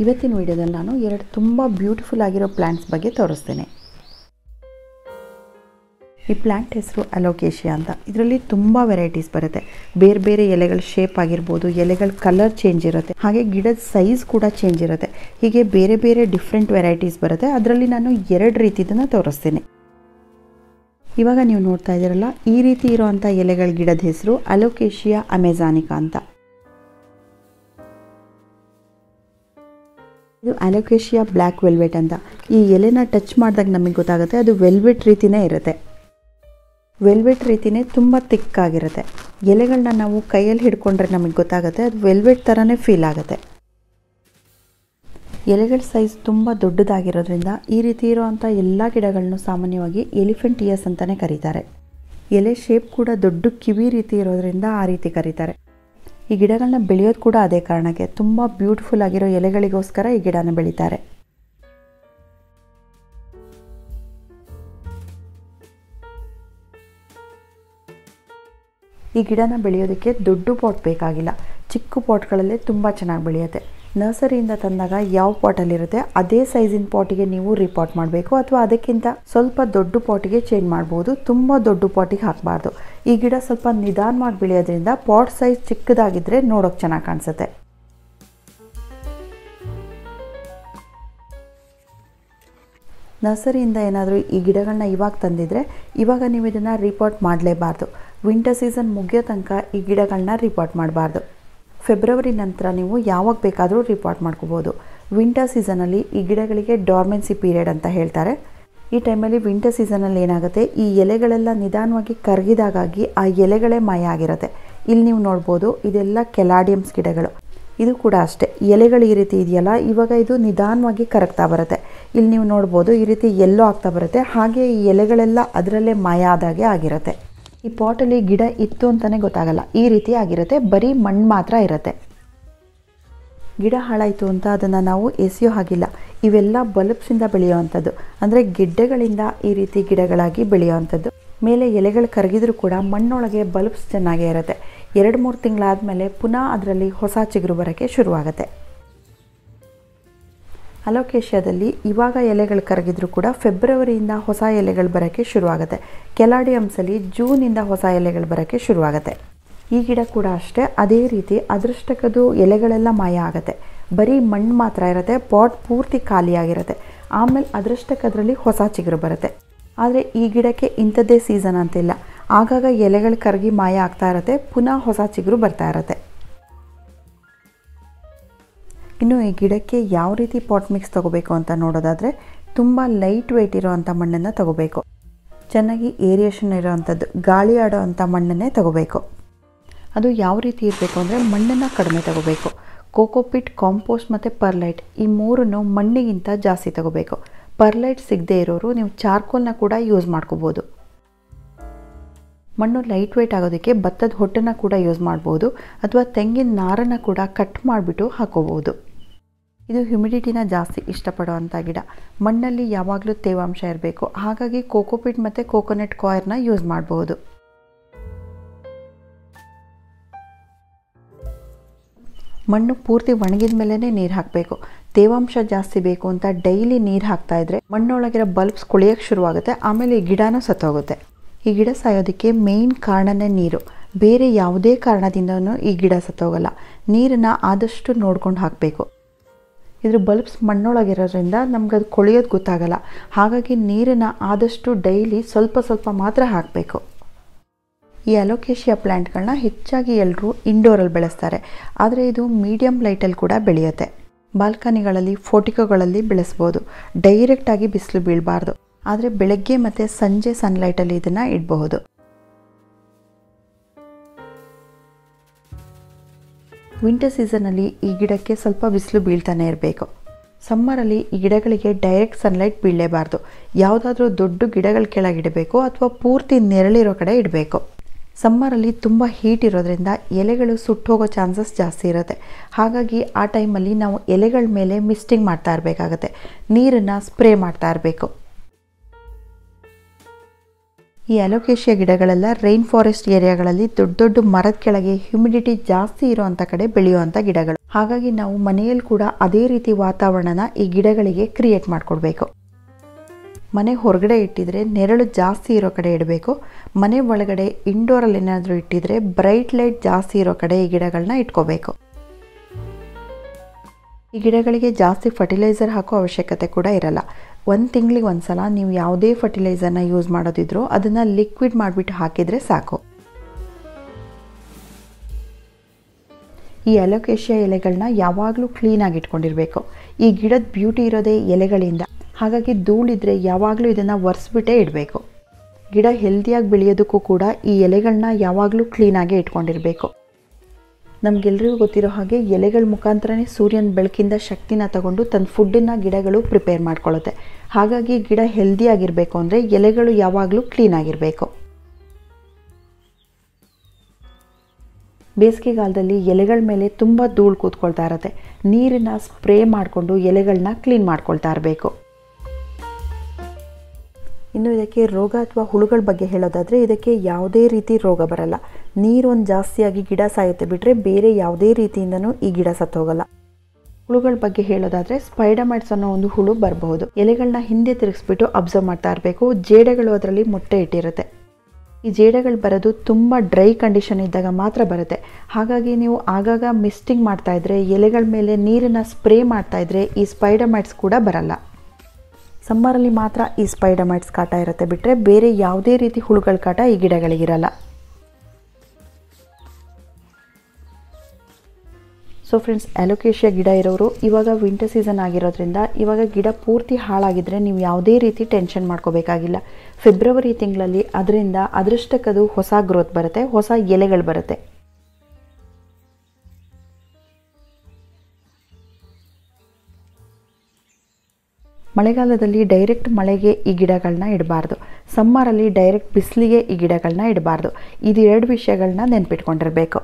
ಇವತ್ತಿನ ವಿಡಿಯೋದಲ್ಲಿ ನಾನು ಎರಡು ತುಂಬ ಬ್ಯೂಟಿಫುಲ್ ಆಗಿರೋ ಪ್ಲಾಂಟ್ಸ್ ಬಗ್ಗೆ ತೋರಿಸ್ತೇನೆ. ಈ ಪ್ಲಾಂಟ್ ಹೆಸರು ಅಲೋಕೇಶಿಯಾ ಅಂತ. ಇದರಲ್ಲಿ ತುಂಬ ವೆರೈಟೀಸ್ ಬರುತ್ತೆ. ಬೇರೆ ಬೇರೆ ಎಲೆಗಳ ಶೇಪ್ ಆಗಿರ್ಬೋದು, ಎಲೆಗಳ ಕಲರ್ ಚೇಂಜ್ ಇರುತ್ತೆ, ಹಾಗೆ ಗಿಡದ ಸೈಜ್ ಕೂಡ ಚೇಂಜ್ ಇರುತ್ತೆ. ಹೀಗೆ ಬೇರೆ ಬೇರೆ ಡಿಫ್ರೆಂಟ್ ವೆರೈಟೀಸ್ ಬರುತ್ತೆ. ಅದರಲ್ಲಿ ನಾನು ಎರಡು ರೀತಿದನ್ನು ತೋರಿಸ್ತೇನೆ. ಇವಾಗ ನೀವು ನೋಡ್ತಾ ಇದ್ದೀರಲ್ಲ, ಈ ರೀತಿ ಇರೋವಂಥ ಎಲೆಗಳ ಗಿಡದ ಹೆಸರು ಅಲೋಕೇಶಿಯಾ ಅಮೆಜಾನಿಕಾ ಅಂತ. ಇದು ಅಲೋಕೇಶಿಯಾ ಬ್ಲ್ಯಾಕ್ ವೆಲ್ವೆಟ್ ಅಂತ. ಈ ಎಲೆನ ಟಚ್ ಮಾಡಿದಾಗ ನಮಗೆ ಗೊತ್ತಾಗುತ್ತೆ ಅದು ವೆಲ್ವೆಟ್ ರೀತಿನೇ ಇರುತ್ತೆ. ವೆಲ್ವೆಟ್ ರೀತಿನೇ ತುಂಬ ತಿಕ್ಕಾಗಿರುತ್ತೆ. ಎಲೆಗಳನ್ನ ನಾವು ಕೈಯಲ್ಲಿ ಹಿಡ್ಕೊಂಡ್ರೆ ನಮಗೆ ಗೊತ್ತಾಗುತ್ತೆ ಅದು ವೆಲ್ವೆಟ್ ಥರನೇ ಫೀಲ್ ಆಗುತ್ತೆ. ಎಲೆಗಳ ಸೈಜ್ ತುಂಬ ದೊಡ್ಡದಾಗಿರೋದ್ರಿಂದ ಈ ರೀತಿ ಇರೋವಂಥ ಎಲ್ಲ ಗಿಡಗಳನ್ನು ಸಾಮಾನ್ಯವಾಗಿ ಎಲಿಫೆಂಟ್ ಇಯರ್ಸ್ ಅಂತಲೇ ಕರೀತಾರೆ. ಎಲೆ ಶೇಪ್ ಕೂಡ ದೊಡ್ಡ ಕಿವಿ ರೀತಿ ಇರೋದ್ರಿಂದ ಆ ರೀತಿ ಕರೀತಾರೆ. ಈ ಗಿಡಗಳನ್ನ ಬೆಳೆಯೋದು ಕೂಡ ಅದೇ ಕಾರಣಕ್ಕೆ. ತುಂಬ ಬ್ಯೂಟಿಫುಲ್ ಆಗಿರೋ ಎಲೆಗಳಿಗೋಸ್ಕರ ಈ ಗಿಡನ ಬೆಳೀತಾರೆ. ಈ ಗಿಡನ ಬೆಳೆಯೋದಕ್ಕೆ ದೊಡ್ಡ ಪಾಟ್ ಬೇಕಾಗಿಲ್ಲ. ಚಿಕ್ಕ ಪಾಟ್ಗಳಲ್ಲೇ ತುಂಬ ಚೆನ್ನಾಗಿ ಬೆಳೆಯುತ್ತೆ. ನರ್ಸರಿಯಿಂದ ತಂದಾಗ ಯಾವ ಪಾಟಲ್ಲಿರುತ್ತೆ ಅದೇ ಸೈಜಿನ ಪಾಟಿಗೆ ನೀವು ರಿಪಾಟ್ ಮಾಡಬೇಕು, ಅಥವಾ ಅದಕ್ಕಿಂತ ಸ್ವಲ್ಪ ದೊಡ್ಡ ಪಾಟಿಗೆ ಚೇಂಜ್ ಮಾಡ್ಬೋದು. ತುಂಬ ದೊಡ್ಡ ಪಾಟಿಗೆ ಹಾಕಬಾರ್ದು. ಈ ಗಿಡ ಸ್ವಲ್ಪ ನಿಧಾನವಾಗಿ ಬೆಳೆಯೋದ್ರಿಂದ ಪಾಟ್ ಸೈಜ್ ಚಿಕ್ಕದಾಗಿದ್ದರೆ ನೋಡೋಕೆ ಚೆನ್ನಾಗಿ ಕಾಣಿಸುತ್ತೆ. ನರ್ಸರಿಯಿಂದ ಏನಾದರೂ ಈ ಗಿಡಗಳನ್ನ ಇವಾಗ ತಂದಿದ್ರೆ ಇವಾಗ ನೀವು ಇದನ್ನು ರಿಪಾಟ್ ಮಾಡಲೇಬಾರ್ದು. ವಿಂಟರ್ ಸೀಸನ್ ಮುಗಿಯೋ ತನಕ ಈ ಗಿಡಗಳನ್ನ ರಿಪಾಟ್ ಮಾಡಬಾರ್ದು. ಫೆಬ್ರವರಿ ನಂತರ ನೀವು ಯಾವಾಗ ಬೇಕಾದರೂ ರಿಪಾಟ್ ಮಾಡ್ಕೋಬೋದು. ವಿಂಟರ್ ಸೀಸನಲ್ಲಿ ಈ ಗಿಡಗಳಿಗೆ ಡಾರ್ಮೆನ್ಸಿ ಪೀರಿಯಡ್ ಅಂತ ಹೇಳ್ತಾರೆ. ಈ ಟೈಮಲ್ಲಿ ವಿಂಟರ್ ಸೀಸನಲ್ಲಿ ಏನಾಗುತ್ತೆ, ಈ ಎಲೆಗಳೆಲ್ಲ ನಿಧಾನವಾಗಿ ಕರಗಿದಾಗಾಗಿ ಆ ಎಲೆಗಳೇ ಮಾಯ ಆಗಿರುತ್ತೆ. ಇಲ್ಲಿ ನೀವು ನೋಡ್ಬೋದು, ಇದೆಲ್ಲ ಕೆಲಾಡಿಯಮ್ಸ್ ಗಿಡಗಳು. ಇದು ಕೂಡ ಅಷ್ಟೇ, ಎಲೆಗಳು ಈ ರೀತಿ ಇದೆಯಲ್ಲ, ಇವಾಗ ಇದು ನಿಧಾನವಾಗಿ ಕರಗ್ತಾ ಬರುತ್ತೆ. ಇಲ್ಲಿ ನೀವು ನೋಡ್ಬೋದು ಈ ರೀತಿ ಎಲ್ಲೋ ಆಗ್ತಾ ಬರುತ್ತೆ. ಹಾಗೆ ಈ ಎಲೆಗಳೆಲ್ಲ ಅದರಲ್ಲೇ ಮಾಯ ಆದಾಗೆ ಆಗಿರುತ್ತೆ. ಈ ಪಾಟಲ್ಲಿ ಗಿಡ ಇತ್ತು ಅಂತಲೇ ಗೊತ್ತಾಗಲ್ಲ, ಈ ರೀತಿ ಆಗಿರುತ್ತೆ. ಬರೀ ಮಣ್ಣು ಮಾತ್ರ ಇರುತ್ತೆ. ಗಿಡ ಹಾಳಾಯಿತು ಅಂತ ಅದನ್ನು ನಾವು ಎಸೆಯೋ ಹಾಗಿಲ್ಲ. ಇವೆಲ್ಲ ಬಲ್ಬ್ಸಿಂದ ಬೆಳೆಯುವಂಥದ್ದು, ಅಂದರೆ ಗೆಡ್ಡೆಗಳಿಂದ ಈ ರೀತಿ ಗಿಡಗಳಾಗಿ ಬೆಳೆಯುವಂಥದ್ದು. ಮೇಲೆ ಎಲೆಗಳು ಕರಗಿದ್ರೂ ಕೂಡ ಮಣ್ಣೊಳಗೆ ಬಲ್ಬ್ಸ್ ಚೆನ್ನಾಗೇ ಇರುತ್ತೆ. 2-3 ತಿಂಗಳಾದಮೇಲೆ ಪುನಃ ಅದರಲ್ಲಿ ಹೊಸ ಚಿಗುರು ಬರೋಕ್ಕೆ ಶುರುವಾಗುತ್ತೆ. ಅಲೋಕೇಶಿಯಾದಲ್ಲಿ ಇವಾಗ ಎಲೆಗಳು ಕರಗಿದ್ರೂ ಕೂಡ ಫೆಬ್ರವರಿಯಿಂದ ಹೊಸ ಎಲೆಗಳು ಬರೋಕ್ಕೆ ಶುರುವಾಗುತ್ತೆ. ಕೆಲಾಡಿಯಮ್ಸಲ್ಲಿ ಜೂನಿಂದ ಹೊಸ ಎಲೆಗಳು ಬರೋಕ್ಕೆ ಶುರುವಾಗುತ್ತೆ. ಈ ಗಿಡ ಕೂಡ ಅಷ್ಟೇ, ಅದೇ ರೀತಿ ಅದೃಷ್ಟಕ್ಕದು ಎಲೆಗಳೆಲ್ಲ ಮಾಯ ಆಗುತ್ತೆ. ಬರೀ ಮಣ್ಣು ಮಾತ್ರ ಇರುತ್ತೆ, ಪಾಟ್ ಪೂರ್ತಿ ಖಾಲಿಯಾಗಿರುತ್ತೆ. ಆಮೇಲೆ ಅದೃಷ್ಟಕ್ಕೆ ಅದರಲ್ಲಿ ಹೊಸ ಚಿಗುರು ಬರುತ್ತೆ. ಆದರೆ ಈ ಗಿಡಕ್ಕೆ ಇಂಥದ್ದೇ ಸೀಸನ್ ಅಂತಿಲ್ಲ. ಆಗಾಗ ಎಲೆಗಳು ಕರಗಿ ಮಾಯ ಆಗ್ತಾ ಇರುತ್ತೆ, ಪುನಃ ಹೊಸ ಚಿಗುರು ಬರ್ತಾ ಇರುತ್ತೆ. ಇನ್ನು ಈ ಗಿಡಕ್ಕೆ ಯಾವ ರೀತಿ ಪಾಟ್ ಮಿಕ್ಸ್ ತೊಗೋಬೇಕು ಅಂತ ನೋಡೋದಾದರೆ, ತುಂಬ ಲೈಟ್ ವೆಯ್ಟ್ ಇರೋವಂಥ ಮಣ್ಣನ್ನು ತೊಗೋಬೇಕು. ಚೆನ್ನಾಗಿ ಏರಿಯೇಷನ್ ಇರೋವಂಥದ್ದು, ಗಾಳಿ ಆಡೋ ಅಂಥ ಮಣ್ಣನ್ನೇ ತೊಗೋಬೇಕು. ಅದು ಯಾವ ರೀತಿ ಇರಬೇಕು ಅಂದರೆ, ಮಣ್ಣನ್ನು ಕಡಿಮೆ ತೊಗೋಬೇಕು. ಕೋಕೋಪಿಟ್, ಕಾಂಪೋಸ್ಟ್ ಮತ್ತು ಪರ್ಲೈಟ್ ಈ ಮೂರನ್ನು ಮಣ್ಣಿಗಿಂತ ಜಾಸ್ತಿ ತೊಗೋಬೇಕು. ಪರ್ಲೈಟ್ ಸಿಗದೆ ಇರೋರು ನೀವು ಚಾರ್ಕೋಲ್ನ ಕೂಡ ಯೂಸ್ ಮಾಡ್ಕೋಬೋದು. ಮಣ್ಣು ಲೈಟ್ ವೆಯ್ಟ್ ಆಗೋದಕ್ಕೆ ಭತ್ತದ ಹೊಟ್ಟನ್ನು ಕೂಡ ಯೂಸ್ ಮಾಡ್ಬೋದು, ಅಥವಾ ತೆಂಗಿನ ನಾರನ್ನು ಕೂಡ ಕಟ್ ಮಾಡಿಬಿಟ್ಟು ಹಾಕೋಬೋದು. ಇದು ಹ್ಯುಮಿಡಿಟಿನ ಜಾಸ್ತಿ ಇಷ್ಟಪಡುವಂಥ ಗಿಡ. ಮಣ್ಣಲ್ಲಿ ಯಾವಾಗಲೂ ತೇವಾಂಶ ಇರಬೇಕು. ಹಾಗಾಗಿ ಕೋಕೋಪಿಟ್ ಮತ್ತು ಕೋಕೋನಟ್ ಕಾಯರ್ನ ಯೂಸ್ ಮಾಡಬಹುದು. ಮಣ್ಣು ಪೂರ್ತಿ ಒಣಗಿದ ಮೇಲೇ ನೀರು ಹಾಕಬೇಕು. ತೇವಾಂಶ ಜಾಸ್ತಿ ಬೇಕು ಅಂತ ಡೈಲಿ ನೀರು ಹಾಕ್ತಾ ಇದ್ರೆ ಮಣ್ಣೊಳಗಿರೋ ಬಲ್ಬ್ಸ್ ಕೊಳೆಯೋಕ್ಕೆ ಶುರುವಾಗುತ್ತೆ. ಆಮೇಲೆ ಈ ಗಿಡನೂ ಸತ್ತೋಗುತ್ತೆ. ಈ ಗಿಡ ಸಾಯೋದಕ್ಕೆ ಮೇಯ್ನ್ ಕಾರಣನೇ ನೀರು. ಬೇರೆ ಯಾವುದೇ ಕಾರಣದಿಂದನೂ ಈ ಗಿಡ ಸತ್ತೋಗಲ್ಲ. ನೀರನ್ನು ಆದಷ್ಟು ನೋಡ್ಕೊಂಡು ಹಾಕಬೇಕು. ಇದ್ರ ಬಲ್ಬ್ಸ್ ಮಣ್ಣೊಳಗಿರೋದ್ರಿಂದ ನಮ್ಗೆ ಅದು ಕೊಳೆಯೋದು ಗೊತ್ತಾಗಲ್ಲ. ಹಾಗಾಗಿ ನೀರನ್ನು ಆದಷ್ಟು ಡೈಲಿ ಸ್ವಲ್ಪ ಸ್ವಲ್ಪ ಮಾತ್ರ ಹಾಕಬೇಕು. ಈ ಅಲೋಕೇಶಿಯಾ ಪ್ಲ್ಯಾಂಟ್ಗಳನ್ನ ಹೆಚ್ಚಾಗಿ ಎಲ್ಲರೂ ಇಂಡೋರಲ್ಲಿ ಬೆಳೆಸ್ತಾರೆ. ಆದರೆ ಇದು ಮೀಡಿಯಮ್ ಲೈಟಲ್ಲಿ ಕೂಡ ಬೆಳೆಯುತ್ತೆ. ಬಾಲ್ಕನಿಗಳಲ್ಲಿ, ಫೋಟಿಕೋಗಳಲ್ಲಿ ಬೆಳೆಸ್ಬೋದು. ಡೈರೆಕ್ಟಾಗಿ ಬಿಸಿಲು ಬೀಳಬಾರ್ದು. ಆದರೆ ಬೆಳಗ್ಗೆ ಮತ್ತು ಸಂಜೆ ಸನ್ಲೈಟಲ್ಲಿ ಇದನ್ನು ಇಡಬಹುದು. ವಿಂಟರ್ ಸೀಸನಲ್ಲಿ ಈ ಗಿಡಕ್ಕೆ ಸ್ವಲ್ಪ ಬಿಸಿಲು ಬೀಳ್ತಾನೆ ಇರಬೇಕು. ಸಮ್ಮರಲ್ಲಿ ಈ ಗಿಡಗಳಿಗೆ ಡೈರೆಕ್ಟ್ ಸನ್ಲೈಟ್ ಬೀಳಲೇಬಾರ್ದು. ಯಾವುದಾದ್ರೂ ದೊಡ್ಡ ಗಿಡಗಳ ಕೆಳಗಿಡಬೇಕು, ಅಥವಾ ಪೂರ್ತಿ ನೆರಳಿರೋ ಕಡೆ ಇಡಬೇಕು. ಸಮ್ಮರಲ್ಲಿ ತುಂಬ ಹೀಟ್ ಇರೋದ್ರಿಂದ ಎಲೆಗಳು ಸುಟ್ಟೋಗೋ ಚಾನ್ಸಸ್ ಜಾಸ್ತಿ ಇರುತ್ತೆ. ಹಾಗಾಗಿ ಆ ಟೈಮಲ್ಲಿ ನಾವು ಎಲೆಗಳ ಮೇಲೆ ಮಿಸ್ಟಿಂಗ್ ಮಾಡ್ತಾ ಇರಬೇಕಾಗತ್ತೆ. ನೀರನ್ನು ಸ್ಪ್ರೇ ಮಾಡ್ತಾ ಇರಬೇಕು. ಈ ಅಲೋಕೇಶಿಯಾ ಗಿಡಗಳೆಲ್ಲ ರೈನ್ ಫಾರೆಸ್ಟ್ ಏರಿಯಾಗಳಲ್ಲಿ ದೊಡ್ಡ ದೊಡ್ಡ ಮರದ ಕೆಳಗೆ ಹ್ಯುಮಿಡಿಟಿ ಜಾಸ್ತಿ ಇರುವಂಥ ಕಡೆ ಬೆಳೆಯುವಂಥ ಗಿಡಗಳು. ಹಾಗಾಗಿ ನಾವು ಮನೆಯಲ್ಲಿ ಕೂಡ ಅದೇ ರೀತಿ ವಾತಾವರಣನ ಈ ಗಿಡಗಳಿಗೆ ಕ್ರಿಯೇಟ್ ಮಾಡಿಕೊಡ್ಬೇಕು. ಮನೆ ಹೊರಗಡೆ ಇಟ್ಟಿದ್ರೆ ನೆರಳು ಜಾಸ್ತಿ ಇರೋ ಕಡೆ ಇಡಬೇಕು. ಮನೆ ಒಳಗಡೆ ಇಂಡೋರಲ್ಲಿ ಏನಾದರೂ ಇಟ್ಟಿದ್ರೆ ಬ್ರೈಟ್ ಲೈಟ್ ಜಾಸ್ತಿ ಇರೋ ಕಡೆ ಈ ಗಿಡಗಳನ್ನ ಇಟ್ಕೋಬೇಕು. ಈ ಗಿಡಗಳಿಗೆ ಜಾಸ್ತಿ ಫರ್ಟಿಲೈಸರ್ ಹಾಕೋ ಅವಶ್ಯಕತೆ ಕೂಡ ಇರಲ್ಲ. 1 ತಿಂಗಳಿಗೆ ಒಂದ್ಸಲ ನೀವು ಯಾವುದೇ ಫರ್ಟಿಲೈಸರ್ನ ಯೂಸ್ ಮಾಡೋದಿದ್ರು ಅದನ್ನು ಲಿಕ್ವಿಡ್ ಮಾಡಿಬಿಟ್ಟು ಹಾಕಿದರೆ ಸಾಕು. ಈ ಅಲೋಕೇಶಿಯಾ ಎಲೆಗಳನ್ನ ಯಾವಾಗಲೂ ಕ್ಲೀನಾಗಿ ಇಟ್ಕೊಂಡಿರಬೇಕು. ಈ ಗಿಡದ ಬ್ಯೂಟಿ ಇರೋದೇ ಎಲೆಗಳಿಂದ. ಹಾಗಾಗಿ ಧೂಳಿದ್ರೆ ಯಾವಾಗಲೂ ಇದನ್ನು ಒರೆಸ್ಬಿಟ್ಟೇ ಇಡಬೇಕು. ಗಿಡ ಹೆಲ್ದಿಯಾಗಿ ಬೆಳೆಯೋದಕ್ಕೂ ಕೂಡ ಈ ಎಲೆಗಳನ್ನ ಯಾವಾಗಲೂ ಕ್ಲೀನಾಗೆ ಇಟ್ಕೊಂಡಿರಬೇಕು. ನಮಗೆಲ್ರಿಗೂ ಗೊತ್ತಿರೋ ಹಾಗೆ ಎಲೆಗಳ ಮುಖಾಂತರನೇ ಸೂರ್ಯನ ಬೆಳಕಿಂದ ಶಕ್ತಿನ ತಗೊಂಡು ತನ್ನ ಫುಡ್ಡನ್ನು ಗಿಡಗಳು ಪ್ರಿಪೇರ್ ಮಾಡ್ಕೊಳ್ಳುತ್ತೆ. ಹಾಗಾಗಿ ಗಿಡ ಹೆಲ್ದಿಯಾಗಿರಬೇಕು ಅಂದರೆ ಎಲೆಗಳು ಯಾವಾಗಲೂ ಕ್ಲೀನಾಗಿರಬೇಕು. ಬೇಸಿಗೆಗಾಲದಲ್ಲಿ ಎಲೆಗಳ ಮೇಲೆ ತುಂಬ ಧೂಳು ಕೂತ್ಕೊಳ್ತಾ ಇರುತ್ತೆ. ನೀರನ್ನು ಸ್ಪ್ರೇ ಮಾಡಿಕೊಂಡು ಎಲೆಗಳನ್ನ ಕ್ಲೀನ್ ಮಾಡ್ಕೊಳ್ತಾ ಇರಬೇಕು. ಇನ್ನು ಇದಕ್ಕೆ ರೋಗ ಅಥವಾ ಹುಳುಗಳ ಬಗ್ಗೆ ಹೇಳೋದಾದರೆ ಇದಕ್ಕೆ ಯಾವುದೇ ರೀತಿ ರೋಗ ಬರಲ್ಲ. ನೀರೊಂದು ಜಾಸ್ತಿಯಾಗಿ ಗಿಡ ಸಾಯುತ್ತೆ ಬಿಟ್ಟರೆ ಬೇರೆ ಯಾವುದೇ ರೀತಿಯಿಂದನೂ ಈ ಗಿಡ ಸತ್ತೋಗಲ್ಲ. ಹುಳುಗಳ ಬಗ್ಗೆ ಹೇಳೋದಾದರೆ ಸ್ಪೈಡಮೈಟ್ಸ್ ಅನ್ನೋ ಒಂದು ಹುಳು ಬರಬಹುದು. ಎಲೆಗಳನ್ನ ಹಿಂದೆ ತಿರುಗಿಸ್ಬಿಟ್ಟು ಅಬ್ಸರ್ವ್ ಮಾಡ್ತಾ ಇರಬೇಕು. ಜೇಡಗಳು ಅದರಲ್ಲಿ ಮೊಟ್ಟೆ ಇಟ್ಟಿರುತ್ತೆ. ಈ ಜೇಡಗಳು ಬರೋದು ತುಂಬ ಡ್ರೈ ಕಂಡೀಷನ್ ಇದ್ದಾಗ ಮಾತ್ರ ಬರುತ್ತೆ. ಹಾಗಾಗಿ ನೀವು ಆಗಾಗ ಮಿಸ್ಟಿಂಗ್ ಮಾಡ್ತಾ ಇದ್ರೆ, ಎಲೆಗಳ ಮೇಲೆ ನೀರನ್ನು ಸ್ಪ್ರೇ ಮಾಡ್ತಾ ಇದ್ರೆ ಈ ಸ್ಪೈಡಮೈಟ್ಸ್ ಕೂಡ ಬರಲ್ಲ. ಸಮ್ಮರಲ್ಲಿ ಮಾತ್ರ ಈ ಸ್ಪೈಡಮೈಟ್ಸ್ ಕಾಟ ಇರುತ್ತೆ ಬಿಟ್ಟರೆ ಬೇರೆ ಯಾವುದೇ ರೀತಿ ಹುಳುಗಳ ಕಾಟ ಈ ಗಿಡಗಳಿಗಿರಲ್ಲ. ಸೊ ಫ್ರೆಂಡ್ಸ್, ಅಲೋಕೇಶಿಯಾ ಗಿಡ ಇರೋರು ಇವಾಗ ವಿಂಟರ್ ಸೀಸನ್ ಆಗಿರೋದ್ರಿಂದ ಇವಾಗ ಗಿಡ ಪೂರ್ತಿ ಹಾಳಾಗಿದ್ದರೆ ನೀವು ಯಾವುದೇ ರೀತಿ ಟೆನ್ಷನ್ ಮಾಡ್ಕೋಬೇಕಾಗಿಲ್ಲ. ಫೆಬ್ರವರಿ ತಿಂಗಳಲ್ಲಿ ಅದರಿಂದ ಅದೃಷ್ಟಕ್ಕದು ಹೊಸ ಗ್ರೋತ್ ಬರುತ್ತೆ, ಹೊಸ ಎಲೆಗಳು ಬರುತ್ತೆ. ಮಳೆಗಾಲದಲ್ಲಿ ಡೈರೆಕ್ಟ್ ಮಳೆಗೆ ಈ ಗಿಡಗಳನ್ನ ಇಡಬಾರ್ದು. ಸಮ್ಮರಲ್ಲಿ ಡೈರೆಕ್ಟ್ ಬಿಸಿಲಿಗೆ ಈ ಗಿಡಗಳನ್ನ ಇಡಬಾರ್ದು. ಇದು 2 ವಿಷಯಗಳನ್ನ ನೆನ್ಪಿಟ್ಕೊಂಡಿರಬೇಕು.